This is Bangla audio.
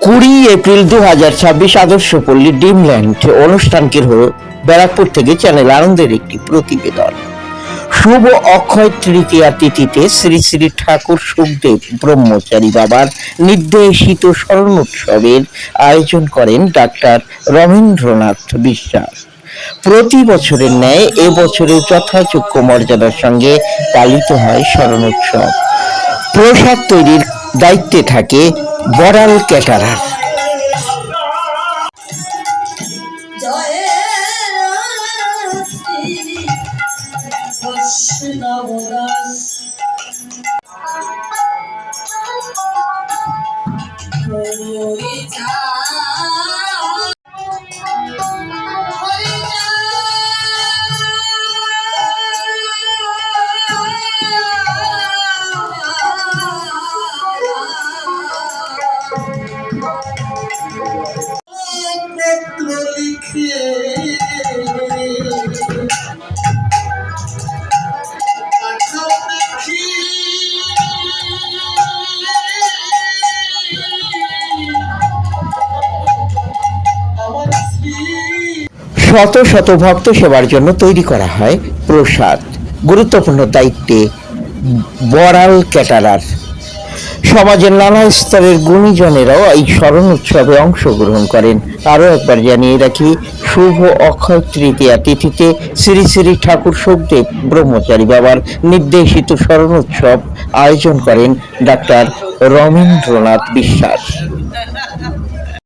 20 এপ্রিল 2026 আদর্শপল্লী ড্রিমল্যান্ড অনুষ্ঠান কেন্দ্র ব্যারাকপুর থেকে চ্যানেল আনন্দের একটি প্রতিবেদন। শুভ অক্ষয় তৃতীয়া তিথিতে শ্রী শ্রী ঠাকুর সুখদেব ব্রহ্মচারী বাবার নির্দেশিত স্মরণোৎসবের আয়োজন করেন ডাক্তার রবীন্দ্রনাথ বিশ্বাস। প্রতি বছরের ন্যায় এবছরে যথাযোগ্য মর্যাদার সঙ্গে পালিত হয় স্মরণোৎসব। প্রসাদ তৈরির দায়িত্বে থাকে বড়াল ক্যাটারার। শত শত ভক্ত সেবার জন্য তৈরি করা হয় প্রসাদ। গুরুত্বপূর্ণ দায়িত্বে বড়াল ক্যাটারার। সমাজের নানা স্তরের গুণীজনেরাও এই স্মরণ উৎসবে অংশগ্রহণ করেন। আরও একবার জানিয়ে রাখি, শুভ অক্ষয় তৃতীয়া তিথিতে শ্রী শ্রী ঠাকুর সুখদেব ব্রহ্মচারী বাবার নির্দেশিত স্মরণ উৎসব আয়োজন করেন ডাক্তার রবীন্দ্রনাথ বিশ্বাস।